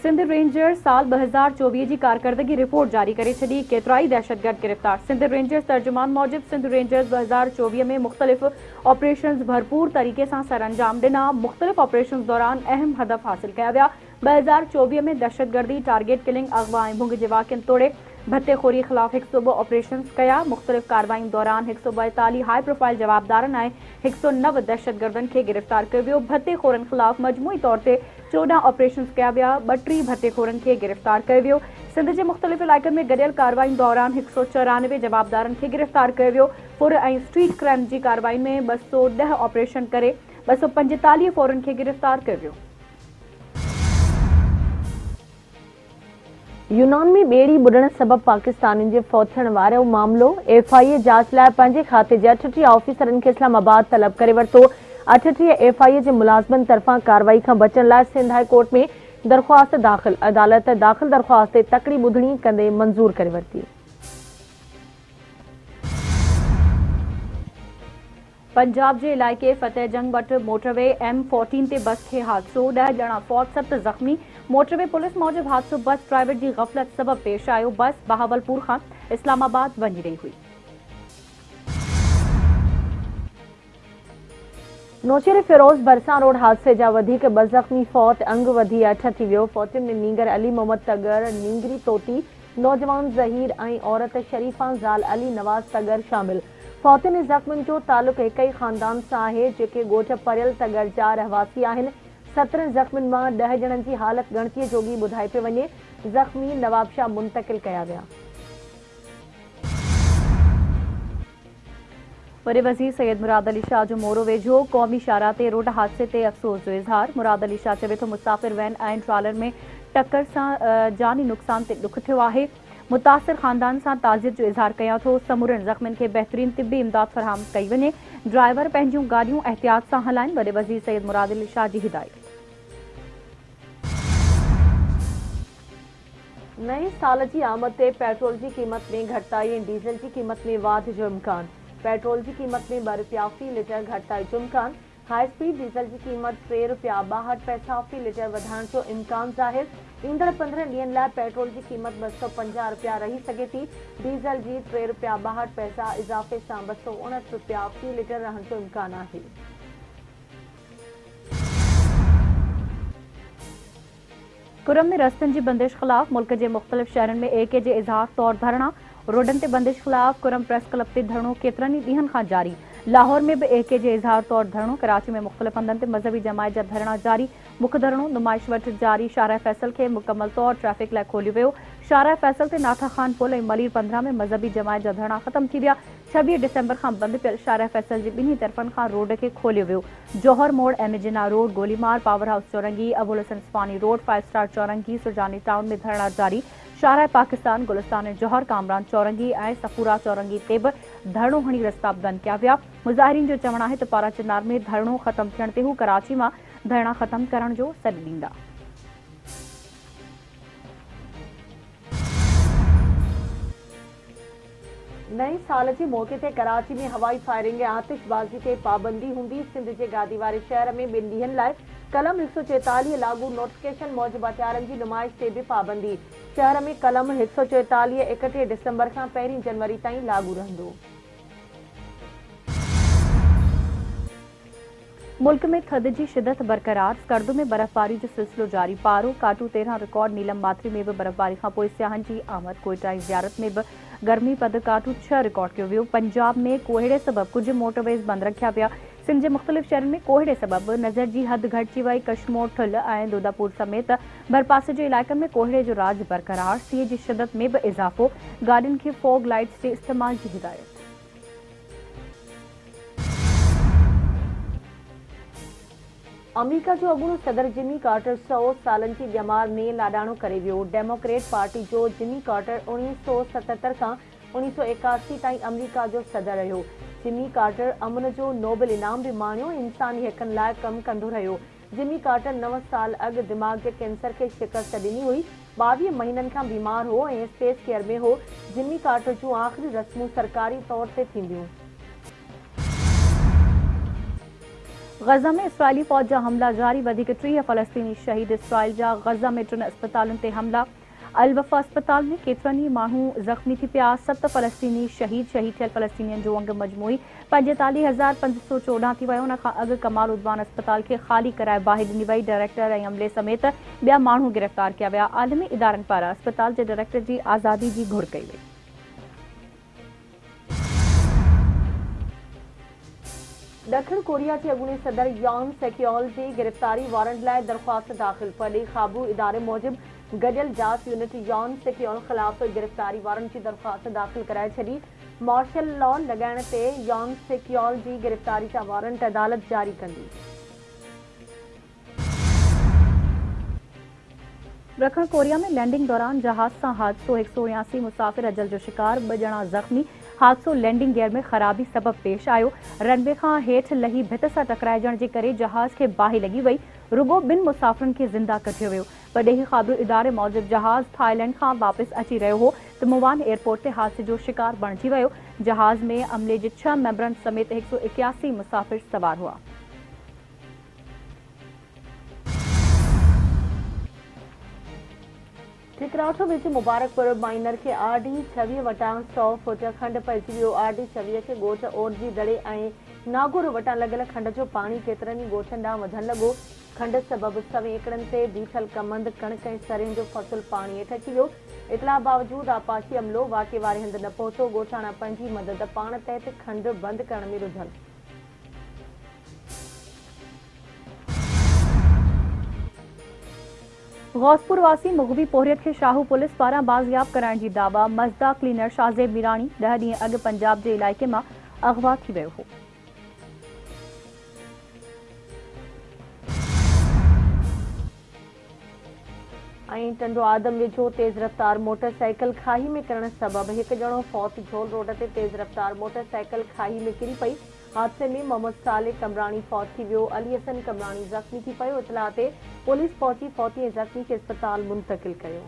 Sindh rangers साल 2024 जी कारकर्दगी report जारी करे छड़ी, केतराई दहशतगर्द गिरफ्तार। सिंध रेंजर्स तर्जुमान मूजिब सिंध रेंजर्स 2024 में मुख्तलिफ ऑपरेशन भरपूर तरीके से सर अंजाम दिना। मुख्तलिफ ऑपरेशन दौरान अहम हदफ हासिल किया विया। 2024 में दहशतगर्दी, टारगेट किलिंग, अगवा ऐं भुंग जे वाक़िअनि तोड़े भत्तेखोरी ख़िलाफ़ 102 ऑपरेशन कया। मुख्तलिफ कार्रवाई दौरान 142 हाई प्रोफाइल जवाबदारनि ऐं 109 दहशतगर्दनि खे गिरफ्तार कयो वियो। भत्तेखोरनि ख़िलाफ़ मजमूई तौर ते 14 ऑपरेशन कया विया। 32 भत्तेखोरनि खे गिरफ्तार कयो वियो। सिंध जे मुख्तलिफ इलाइक़नि में गडि॒यल कार्रवाई दौरान 194 जवाबदारनि खे गिरफ्तार कयो वियो। फुर ऐं स्ट्रीट क्राइम जी कार्रवाई में 210 ऑपरेशन करे 245 फौरन खे गिरफ्तार कयो वियो। यूनान में ॿेड़ी बुॾण सबबि पाकिस्तानियुनि जे फौत थियण वारो मामलो FIA जांच लाइ पंहिंजे खाते जे 38 ऑफिसरनि खे इस्लामाबाद तलब करे वरितो। 38 FIA जे मुलाज़िमनि तरफ़ां कार्रवाई खां बचण लाइ सिंध हाई कोर्ट में दरख़्वास्त दाख़िल। अदालत दाख़िल दरख़्वास्त ते तकड़ी ॿुधणी कंदे मंज़ूर करे वरिती। पंजाब जे इलाइक़े फतेहजंग वटि मोटरवे M14 ते बस खे हादसो, 10 ॼणा फौत, 7 ज़ख़्मी। Motorway police Mujib हादसो bus driver जी ग़फ़लत सबबि पेश आयो। बस बहावलपुर खां इस्लामाबाद वञी रही हुई। नौशेरे फिरोज भरसां रोड हादसे जा वधीक 2 ज़ख़्मी फौत, अंग वधी 8 थी वियो। फौतियुनि में नींगर अली मोहम्मद तगर, नींगरी तोती, नौजवान ज़हीर ऐं औरत शरीफ़ा ज़ाल अली नवाज़ तगर शामिल। फौतियुनि ज़ख़्मियुनि जो तालुक़ हिक ई ख़ानदान सां आहे, जेके ॻोठ परियल तगर जा रहवासी आहिनि। 17 ज़ख़्मियुनि मां 10 ॼणनि जी हालत गणतीअ जोगी ॿुधाई पियो वञे। ज़ख़्मी नवाबशाह मुंतक़िल कया विया। वॾे वज़ीर सैयद मुराद अली शाह जो मोरो वेझो, क़ौमी शाहराह ते रोड हादसे ते अफ़सोस जो इज़हार। मुराद अली शाह चवे थो मुसाफ़िर वैन ऐं ट्रालर में टक्कर सां जानी नुक़सान ते ॾुख थियो आहे। मुतासिर ख़ानदान सां ताज़ियत जो इज़हार कयां थो। समूरनि ज़ख़्मियुनि खे बहितरीन तिबी इमदाद फ़राहम कई वञे। ड्राइवर पंहिंजूं गाॾियूं एहतियात सां हलाइनि। वॾे वज़ीर सैयद मुराद अली शाह जी हिदायत। नए साल जी आमद ते पेट्रोल की कीमत में घटिताई ऐं डीज़ल की कीमत में वाध जो इम्कान। पेट्रोल की कीमत में 2 रुपया फ़ी लीटर घटिताई जो इम्कान। हाई स्पीड डीज़ल की कीमत 3 रुपया 62 पैसा फ़ी लीटर वधाइण जो इम्कान ज़ाहिर। ईंदड़ 15 ॾींहनि लाइ पेट्रोल की कीमत 250 रुपया रही सघे थी। डीज़ल जी 3 रुपया 62 पैसा इज़ाफ़े सां 259 रुपया फ़ी लीटर रहण जो इम्कान आहे। कुरम में रस्तनि जी बंदिश ख़िलाफ़ मुल्क जे मुख़्तलिफ़ शहरनि में AK जे इज़हार तौर धरणा। रोडनि ते बंदिश ख़िलाफ़ कुरम प्रेस क्लब ते धरणो केतिरनि ई ॾींहनि खां जारी। लाहौर में भी AK जे इज़हार तौर धरणो। कराची में मुख़्तलिफ़ हंधनि ते मज़हबी जमायत जा धरणा जारी। मुख धरणो नुमाइश वटि जारी। शाहराह फैसल खे मुकमल तौर ट्रैफ़िक लाइ खोलियो वियो। शाहराह फैसल ते नाथा खान पुल ऐं मलीर 15 में मज़हबी जमायत जा धरणा ख़त्म थी विया। 26 डिसंबर खां बंदि पियल शाहराह फैसल जे ॿिन्ही तरफ़नि खां रोड खे खोलियो वियो। जौहर मोड़, एमिजिना road, Golimar, power house Chowrangi, Abul Hasan स्पानी road, 5 star Chowrangi, Surjani town में धरणा जारी। शाहराह पाकिस्तान, गुलिस्तान जौहर, कामरान चौरंगी ऐं सफूरा चौरंगी ते बि धरणो हणी रस्ता बंदि कया विया। मुज़ाहिरीन जो चवणु आहे त पारा चिनार में धरणो ख़त्म थियण ते हू कराची मां धरणा ख़त्म करण जो सॾु ॾींदा। नए साल के मौके ते कराची में हवाई फायरिंग ऐं आतिशबाज़ी ते पाबंदी हूंदी। सिंध जे गादी वारे शहर में 2 ॾींहनि लाइ कलम 144 लागू। नोटिफिकेशन मूजिब हथियारनि जी नुमाइश ते भी पाबंदी। शहर में कलम 144 31 डिसंबर खां 1 जनवरी ताईं लागू रहंदो। मुल्क में थधि जी शिदत बरक़रार। स्कर्दू में बर्फ़बारी जो सिलसिलो जारी। पारो काटू 13 रिकॉर्ड। नीलम माथरी में भी बर्फ़बारी खां पोइ सियाहनि जी आमद। कोयटा ऐं ज़ियारत में भी गर्मी पद काटू 6 रिकॉर्ड कयो वियो। पंजाब में कोहीड़े सबबि कुछ मोटरवेज़ बंदि रखिया विया। सिंध जे मुख़्तलिफ़ शहरनि में कोहीड़े सबबि नज़र जी हद घटिजी वई। कशमोर, ठुल ऐं दोदापुर समेत भरपासे जे इलाइक़नि में कोहीड़े जो राज बरक़रार। सीअ जी शिदत में भी इज़ाफ़ो। गाॾियुनि खे फॉग लाइट्स जे इस्तेमाल जी हिदायत। अमेरिका जो अॻूणो सदर जिमी कार्टर 100 सालनि जी ॼमार में लाॾाणो करे वियो। डेमोक्रेट पार्टी जो जिमी कार्टर 1977 खां 1981 ताईं अमेरिका जो सदर रहियो। जिमी कार्टर अमन जो नोबेल इनाम भी माणियो। इंसानी हक़नि लाइ कमु कंदो रहियो। जिमी कार्टर 9 साल अॻु दिमाग़ जे कैंसर खे शिकस्त ॾिनी हुई। 22 महीननि खां बीमार हो ऐं स्पेस केयर में हो। जिमी कार्टर जूं आख़िरी रस्मूं सरकारी तौर ते थींदियूं। गज़ा में इसराइली फ़ौज जा हमला जारी, वधीक 30 फ़लस्तीनी शहीद। इसराइल जा गज़ा में 3 अस्पतालुनि ते हमला। अल-वफ़ा अस्पताल में केतिरनि ई माण्हू ज़ख़्मी थी पिया। 7 फ़लस्तीनी शहीद थियल फ़लस्तीनियुनि जो अंग मजमूई 45,514 थी वियो। उन खां अॻु कमाल उद्वान अस्पताल खे ख़ाली कराए बाहि ॾिनी वई। डायरेक्टर ऐं अमले समेत ॿिया माण्हू गिरफ़्तार कया विया। आलमी इदारनि पारां अस्पताल जे डायरेक्टर जी आज़ादी जी घुर कई वई। ॾखण कोरिया जे अॻूणे सदर यॉन सेक्योल जी गिरफ़्तारी वारंट लाइ दरख़्वास्त दाख़िल। परॾेही क़ाबू इदारे मूजिबि गॾियल जाच यूनिट यॉन सेक्योल ख़िलाफ़ गिरफ़्तारी वारंट जी दरख़्वास्त दाख़िल कराए छॾी। मार्शल लॉ लॻाइण ते यॉन सेक्योल जी गिरफ़्तारी जा वारंट अदालत जारी कंदी। ॾखण कोरिया में लैंडिंग दौरान जहाज़ सां हादसो, 179 मुसाफ़िर अजल जो शिकार, 2 ॼणा ज़ख़्मी। हादसो लैंडिंग गियर में ख़राबी सबबि पेश आयो। रनवे खां हेठि लही भित सां टकराइजण जे करे जहाज़ खे बाहि लॻी वई। रुॻो 2 मुसाफ़िरनि खे ज़िंदा कढियो वियो। परॾेही ख़बर इदारे मूजिबि जहाज़ थाईलैंड खां वापसि अची रहियो हो त मुवान एयरपोर्ट ते हादसे जो शिकार बणिजी वियो। जहाज़ में अमले जे 6 मेंबरनि समेत 181 मुसाफ़िर सवार हुआ। ठिकराठो वेझे मुबारकपुर माइनर खे आरडी 26 वटां 100 फुट खंड पइजी वियो। आरडी 26 खे ॻोठ ओरजी दड़े ऐं नागुर वटां लॻल खंड जो पाणी केतिरनि ई ॻोठनि ॾांहुं वधणु लॻो। खंड सबबि 100 एकड़नि ते बीठल कमंद, कणिक ऐं सरें जो फ़सुल पाणी हेठि अची वियो। इतला बावजूदि आपाशी अमलो वाक़े वारे हंधि न पहुतो। ॻोठाणा पंहिंजी मदद पाण तहत खंड बंदि करण में रुधनि। गौसपुर वासी मुग़वी पोहरियत खे शाहू पुलिस पारां बाज़ियाब कराइण जी दावा। मज़दा क्लीनर शाज़ेब मीराणी 10 ॾींहं अॻु पंजाब जे इलाइक़े मां अगवा थी वियो हो। ऐं टंडो आदम वेझो तेज़ रफ़्तार मोटरसाइकिल खाई में किरण सबबि 1 ॼणो फौत। झोल रोड ते तेज़ रफ़्तार मोटरसाइकिल खाई में किरी पई। हादसे में मोहम्मद साले कमराणी फौत थी वियो। अली हसन कमराणी ज़ख़्मी थी पियो। इतला ते पुलिस पहुची फौती ऐं ज़ख़्मी खे अस्पताल मुंतक़िल कयो।